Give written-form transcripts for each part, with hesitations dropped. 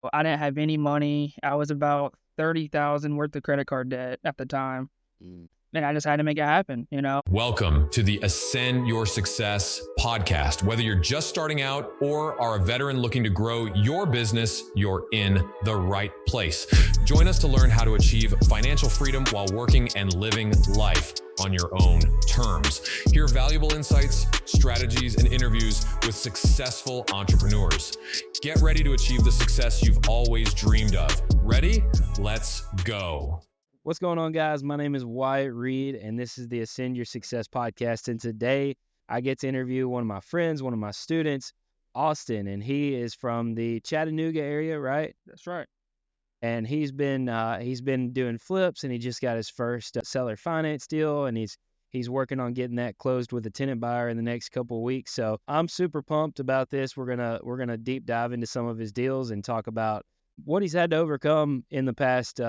Well, I didn't have any money. I was about 30,000 worth of credit card debt at the time, Mm. and I just had to make it happen. Welcome to the Ascend Your Success podcast. Whether you're just starting out or are a veteran looking to grow your business, you're in the right place. Join us to learn how to achieve financial freedom while working and living life on your own terms. Hear valuable insights, strategies, and interviews with successful entrepreneurs. Get ready to achieve the success you've always dreamed of. Ready? Let's go. What's going on, guys? My name is Wyatt Reed, and this is the Ascend Your Success podcast. And today I get to interview one of my friends, one of my students, Austin, and he is from the Chattanooga area, right? That's right. And he's been doing flips, and he just got his first seller finance deal, and he's working on getting that closed with a tenant buyer in the next couple of weeks. So I'm super pumped about this. We're gonna deep dive into some of his deals and talk about what he's had to overcome in the past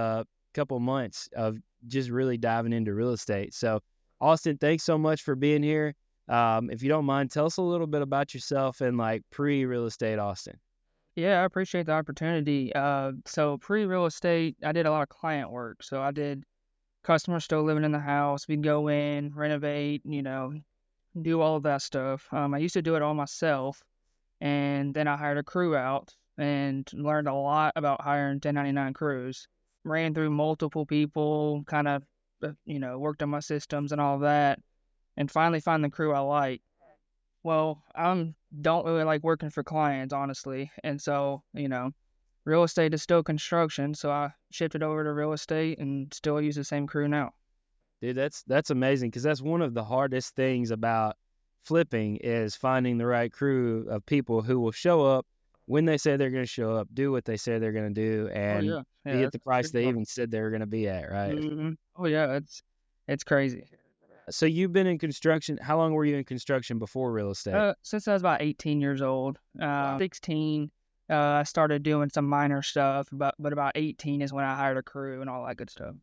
couple months of just really diving into real estate. So, Austin, thanks so much for being here. If you don't mind, tell us a little bit about yourself and like pre-real estate, Austin. Yeah, I appreciate the opportunity. So pre-real estate, I did a lot of client work. So I did customers still living in the house. We'd go in, renovate, do all of that stuff. I used to do it all myself, and then I hired a crew out and learned a lot about hiring 1099 crews. Ran through multiple people, kind of, worked on my systems and all that, and finally find the crew I like. Well, I don't really like working for clients, honestly, and so, real estate is still construction, so I shifted over to real estate and still use the same crew now. Dude, that's amazing because that's one of the hardest things about flipping is finding the right crew of people who will show up when they say they're going to show up, do what they say they're going to do, Oh and yeah, yeah, be at that's the price pretty they tough. even said they were going to be at, right? Oh yeah, it's crazy. So you've been in construction. How long were you in construction before real estate? Since I was about 18 years old, Wow. 16, I started doing some minor stuff, but about 18 is when I hired a crew and all that good stuff.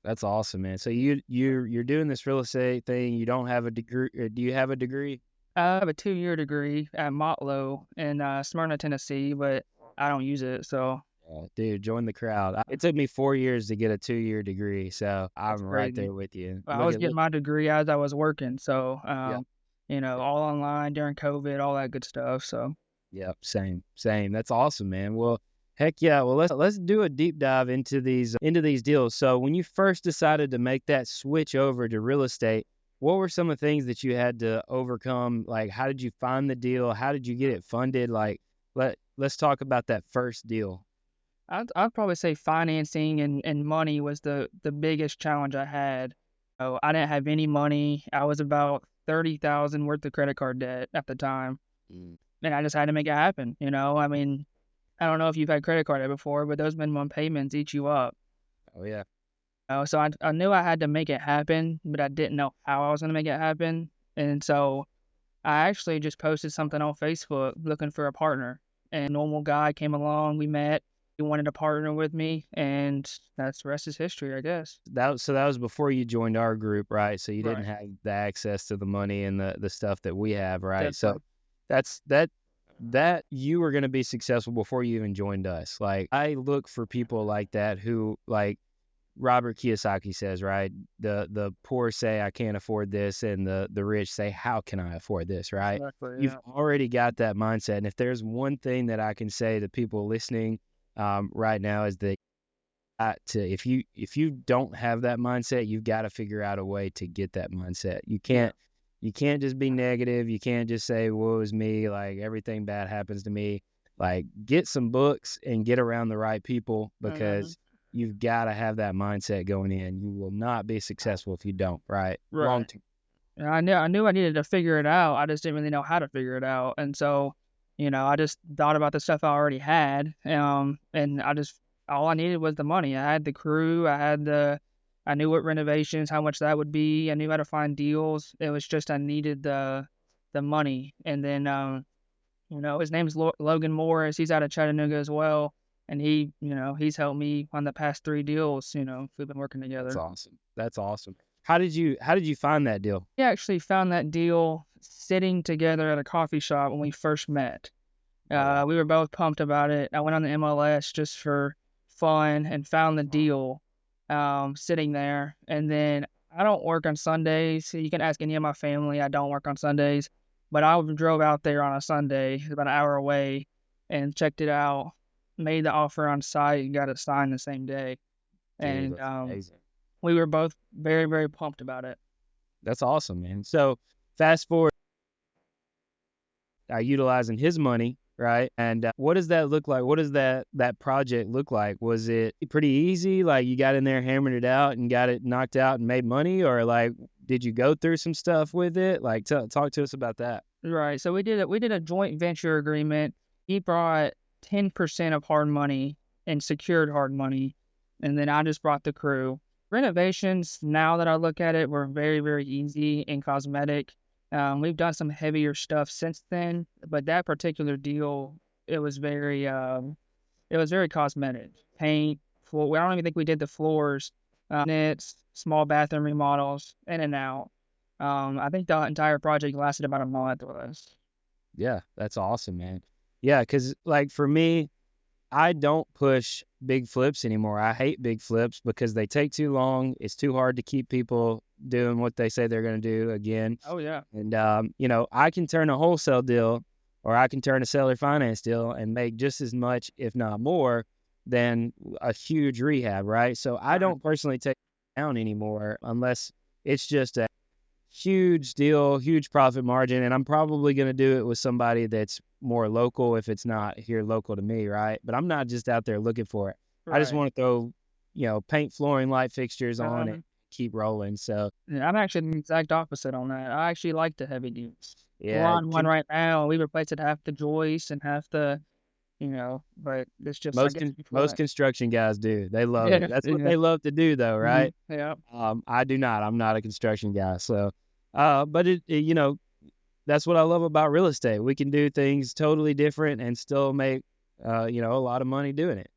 That's awesome, man. So you're doing this real estate thing. You don't have a degree. Do you have a degree? I have a 2-year degree at Motlow in Smyrna, Tennessee, but I don't use it, so Dude, join the crowd. It took me 4 years to get a 2-year degree, so that's I'm right crazy. there with you. I was getting Look. my degree as I was working, so Yeah, all online during COVID, all that good stuff. So yeah, same. That's awesome, man. Well, heck yeah. Well, let's do a deep dive into these deals. So when you first decided to make that switch over to real estate, what were some of the things that you had to overcome? Like, how did you find the deal? How did you get it funded? Like, let's talk about that first deal. I'd probably say financing and money was the biggest challenge I had. Oh, I didn't have any money. I was about 30,000 worth of credit card debt at the time, Mm. and I just had to make it happen. I mean, I don't know if you've had credit card debt before, but those minimum payments eat you up. Oh yeah. So I knew I had to make it happen, but I didn't know how I was going to make it happen. And so I actually just posted something on Facebook looking for a partner. And a normal guy came along, we met, he wanted to partner with me, and that's the rest is history, I guess. That was before you joined our group, right? So you didn't Right. have the access to the money and the stuff that we have, right? That's right. So that you were going to be successful before you even joined us. Like I look for people like that who like Robert Kiyosaki says, right? The poor say I can't afford this and the rich say how can I afford this, right? Exactly, You've yeah. already got that mindset. And if there's one thing that I can say to people listening right now is that if you don't have that mindset, you've got to figure out a way to get that mindset. You can't just be negative. You can't just say woe is me, like everything bad happens to me. Like get some books and get around the right people Mhm. because you've got to have that mindset going in. You will not be successful if you don't, right? Long Right. term. And I knew I needed to figure it out. I just didn't really know how to figure it out. And so, I just thought about the stuff I already had. And all I needed was the money. I had the crew. I knew what renovations, how much that would be. I knew how to find deals. It was just I needed the money. And then, his name's Logan Morris. He's out of Chattanooga as well. And he's helped me on the past 3 deals. We've been working That's together. awesome. That's awesome. How did you find that deal? We actually found that deal sitting together at a coffee shop when we first met. Yeah. We were both pumped about it. I went on the MLS just for fun and found the deal sitting there. And then I don't work on Sundays. So you can ask any of my family. I don't work on Sundays. But I drove out there on a Sunday, about an hour away, and checked it out. Made the offer on site and got it signed the same day. Dude, And that's amazing. we were both very, very pumped about it. That's awesome, man. So fast forward, utilizing his money, right? And what does that look like? What does that project look like? Was it pretty easy? Like you got in there, hammered it out, and got it knocked out and made money, or like did you go through some stuff with it? Like talk to us about that. Right. So we did a joint venture agreement. He brought 10% of hard money and secured hard money, and then I just brought the crew. Renovations, now that I look at it, were very, very easy and cosmetic. We've done some heavier stuff since then, but that particular deal, it was very it was very cosmetic. Paint, floor. I don't even think we did the floors. Knits, small bathroom remodels, in and out. I think the entire project lasted about a month with us. Yeah, that's awesome, man. Yeah, because like for me, I don't push big flips anymore. I hate big flips because they take too long. It's too hard to keep people doing what they say they're going to do again. Oh yeah. And I can turn a wholesale deal or I can turn a seller finance deal and make just as much, if not more, than a huge rehab, right? So I Right. don't personally take it down anymore unless it's just a huge deal, huge profit margin, and I'm probably going to do it with somebody that's more local if it's not here local to me, right? But I'm not just out there looking for it. I just Right. want to throw, paint flooring, light fixtures on Uh, it, keep rolling. So, yeah, I'm actually the exact opposite on that. I actually like the heavy duties. We're yeah, on one right now. We replaced it half the joist and half the, but it's just I guess most before. construction guys do. They love it. Yeah. That's what Yeah. they love to do though, right? Yeah. I do not. I'm not a construction guy. So, but that's what I love about real estate. We can do things totally different and still make, a lot of money doing it.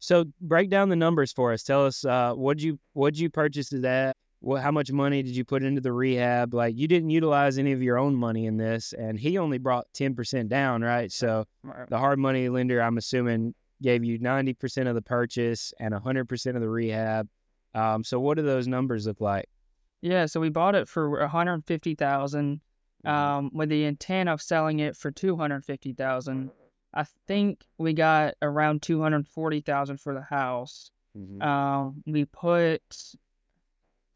So break down the numbers for us. Tell us, what'd you purchase it at? How much money did you put into the rehab? Like you didn't utilize any of your own money in this, and he only brought 10% down, right? So Right. the hard money lender, I'm assuming, gave you 90% of the purchase and 100% of the rehab. So what do those numbers look like? Yeah, so we bought it for 150,000, Hmm. with the intent of selling it for 250,000. I think we got around 240,000 for the house. Hmm. We put,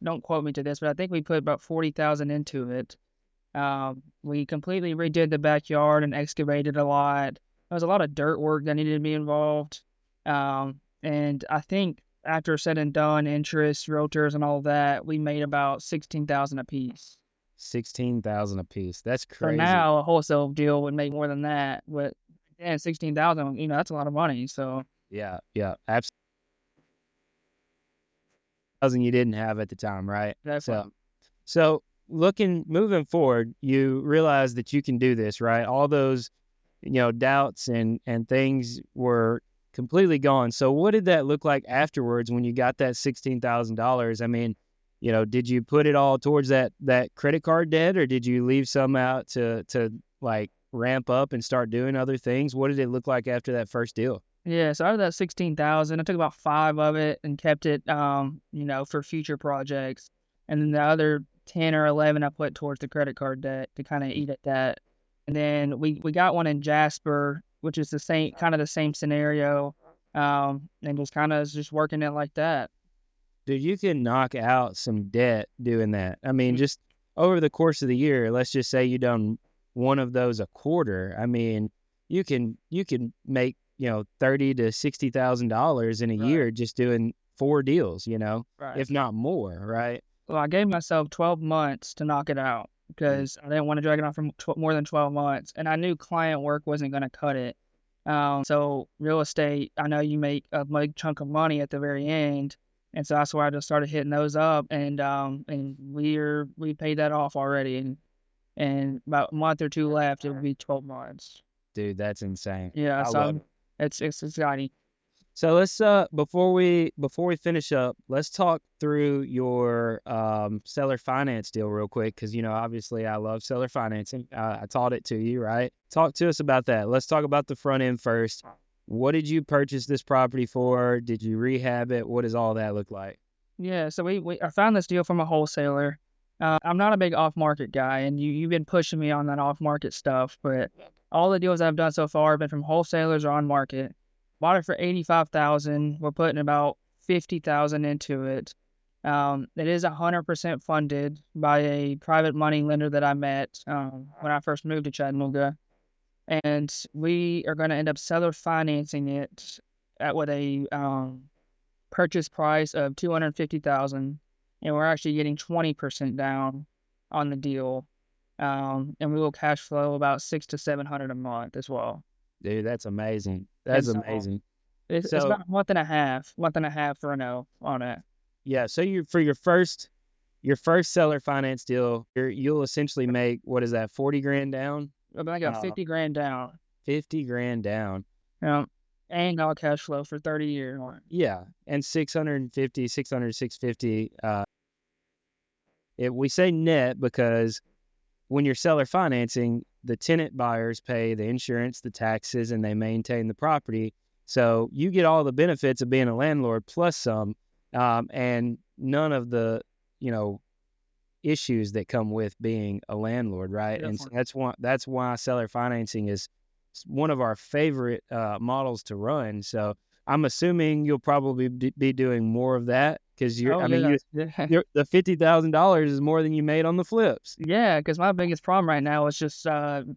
don't quote me to this, but I think we put about 40,000 into it. We completely redid the backyard and excavated a lot. There was a lot of dirt work that needed to be involved. And I think after said and done, interest, realtors, and all that, we made about 16,000 a piece. 16,000 a piece. That's So crazy. now a wholesale deal would make more than that, but then 16,000, that's a lot of money. So Yeah, yeah, absolutely. You didn't have at the time, right? definitely. So moving forward, you realize that you can do this, right? All those, doubts and things were completely gone. So what did that look like afterwards when you got that $16,000? I mean, did you put it all towards that credit card debt, or did you leave some out to like ramp up and start doing other things? What did it look like after that first deal? Yeah, so out of that 16,000, I took about five of it and kept it, for future projects. And then the other 10 or 11 I put towards the credit card debt to kind of eat at that. And then we got one in Jasper, which is the same, kind of the same scenario. And just kind of just working it like that. Dude, you can knock out some debt doing that. I mean, Mm. just over the course of the year, let's just say you done one of those a quarter. I mean, you can make, $30,000 to $60,000 in a Right, year just doing four deals, right. if not more, right? Well, I gave myself 12 months to knock it out Mm. because I didn't want to drag it on for more than 12 months. And I knew client work wasn't going to cut it. So real estate, I know you make a big chunk of money at the very end. And so that's why I just started hitting those up. And we paid that off already. And about a month or two left, it would be 12 months. Dude, that's insane. Yeah. I So love it. it's exciting. So let's before we finish up, let's talk through your seller finance deal real quick because obviously I love seller financing. I taught it to you, right? Talk to us about that. Let's talk about the front end first. What did you purchase this property for? Did you rehab it? What does all that look like? Yeah, so I found this deal from a wholesaler. I'm not a big off-market guy, and you've been pushing me on that off-market stuff, but all the deals I've done so far have been from wholesalers or on market. Bought it for 85,000. We're putting about 50,000 into it. It is 100% funded by a private money lender that I met when I first moved to Chattanooga, and we are going to end up seller financing it with a purchase price of 250,000, and we're actually getting 20% down on the deal. And we will cash flow about 600 to 700 a month as well. Dude, that's amazing. And That's so amazing. it's So about a month and a half for no on it. yeah, so you for your first seller finance deal, you'll essentially make, what is that, 40 grand down? I got 50 grand down. 50 grand down. And all cash flow for 30 years. Yeah, and 650, 600, 650. We say net because when you're seller financing, the tenant buyers pay the insurance, the taxes, and they maintain the property. So you get all the benefits of being a landlord plus some, and none of the, you know, issues that come with being a landlord, right? And so Definitely. that's why seller financing is one of our favorite models to run. So I'm assuming you'll probably be doing more of that because Oh, yeah. the $50,000 is more than you made on the flips. Yeah, because my biggest problem right now is just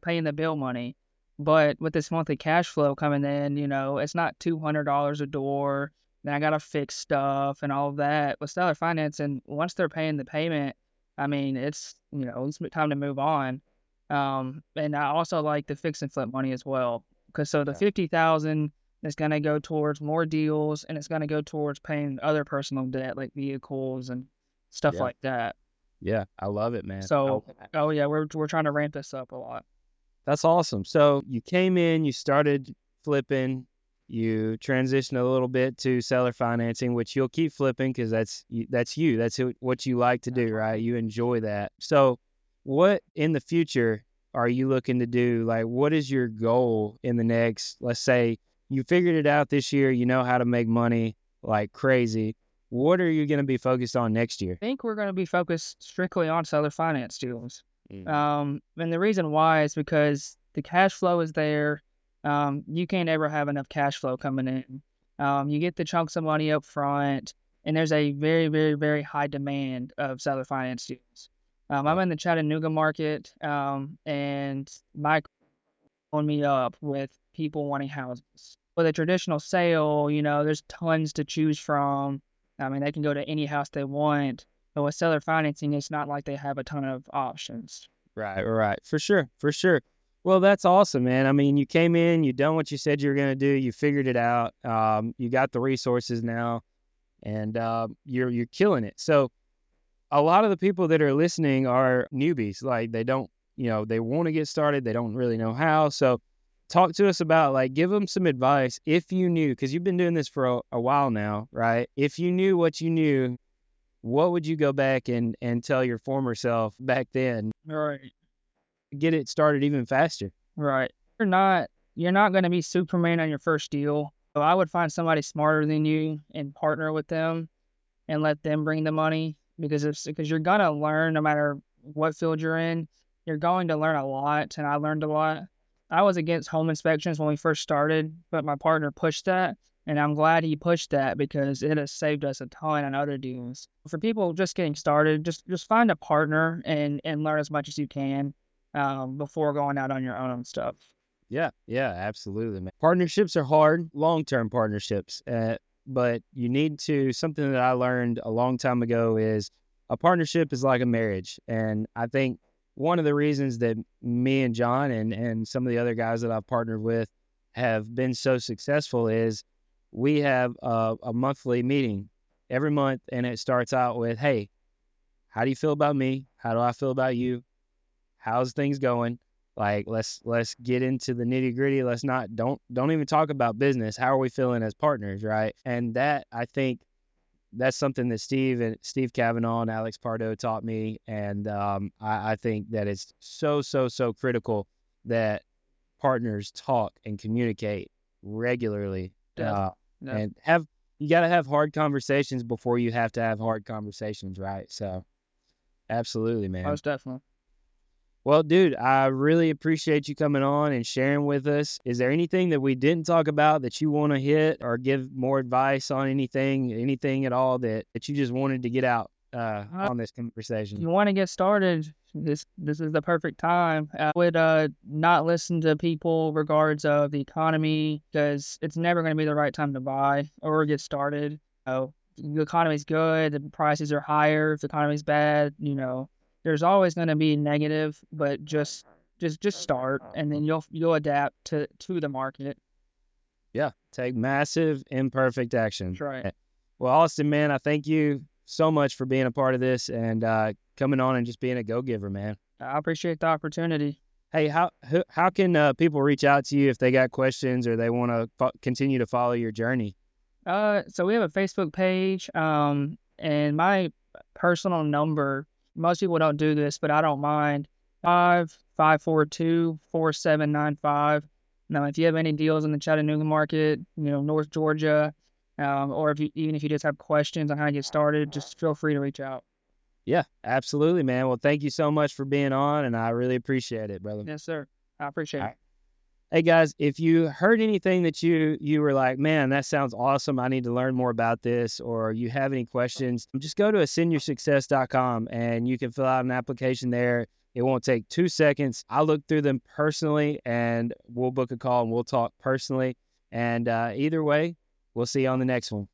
paying the bill money. But with this monthly cash flow coming in, it's not $200 a door. Then I gotta fix stuff and all of that. With seller financing, once they're paying the payment, I mean, it's time to move on. And I also like the fix and flip money as well, because so the Yeah. 50,000 is gonna go towards more deals, and it's gonna go towards paying other personal debt like vehicles and stuff Yeah. like that. Yeah. I love it, man. So, oh yeah, we're trying to ramp this up a lot. That's awesome. So you came in, you started flipping, you transitioned a little bit to seller financing, which you'll keep flipping because that's you. That's what you like to do, right? You enjoy that. So what in the future are you looking to do? Like, what is your goal in the next, let's say you figured it out this year, you know how to make money like crazy. What are you going to be focused on next year? I think we're going to be focused strictly on seller finance deals. Mm. And the reason why is because the cash flow is there. You can't ever have enough cash flow coming in. You get the chunks of money up front, and there's a very, very, very high demand of seller finance deals. I'm Yep. in the Chattanooga market, and Mike on me up with people wanting houses. With a traditional sale, there's tons to choose from. I mean, they can go to any house they want. But with seller financing, it's not like they have a ton of options. Right, right. For sure, for sure. Well, that's awesome, man. I mean, you came in, you done what you said you were gonna do, you figured it out. You got the resources now, and you're killing it. So a lot of the people that are listening are newbies. Like they don't, they want to get started, they don't really know how. So talk to us about, like, give them some advice if you knew, because you've been doing this for a while now, right? If you knew what you knew, what would you go back and tell your former self back then? Right. Get it started even faster. Right. You're not going to be Superman on your first deal. So I would find somebody smarter than you and partner with them and let them bring the money, because you're gonna learn no matter what field you're in. You're going to learn a lot, and I learned a lot. I was against home inspections when we first started, but my partner pushed that, and I'm glad he pushed that because it has saved us a ton on other deals. For people just getting started, just find a partner and learn as much as you can before going out on your own stuff. Yeah, yeah, absolutely, man. Partnerships are hard, long-term partnerships, but you need to. Something that I learned a long time ago is a partnership is like a marriage, and I think one of the reasons that me and John and some of the other guys that I've partnered with have been so successful is we have a monthly meeting every month, and it starts out with, "Hey, how do you feel about me? How do I feel about you? How's things going?" Like let's get into the nitty gritty. Let's not don't even talk about business. How are we feeling as partners, right? And that I think that's something that Steve Kavanaugh and Alex Pardo taught me, and I think that it's so critical that partners talk and communicate regularly, Def, def, and you got to have hard conversations before you have to have hard conversations, right? So absolutely, man. most definitely. Well, dude, I really appreciate you coming on and sharing with us. Is there anything that we didn't talk about that you want to hit or give more advice on anything at all that you just wanted to get out on this If conversation? you want to get started, this is the perfect time. I would not listen to people regards of the economy because it's never going to be the right time to buy or get started. The economy's good, the prices are higher. If the economy's bad, there's always going to be negative, but just start, and then you'll adapt to the market. Yeah, take massive imperfect action. That's right. Well, Austin, man, I thank you so much for being a part of this and coming on and just being a go-giver, man. I appreciate the opportunity. Hey, how can people reach out to you if they got questions or they want to continue to follow your journey? So we have a Facebook page, and my personal number. Most people don't do this, but I don't mind. 542-4795. Now, if you have any deals in the Chattanooga market, North Georgia, or even if you just have questions on how to get started, just feel free to reach out. Yeah, absolutely, man. Well, thank you so much for being on, and I really appreciate it, brother. Yes, sir. I appreciate All it. right. Hey guys, if you heard anything that you were like, man, that sounds awesome, I need to learn more about this, or you have any questions, just go to ascendyoursuccess.com and you can fill out an application there. It won't take 2 seconds. I'll look through them personally and we'll book a call and we'll talk personally. And either way, we'll see you on the next one.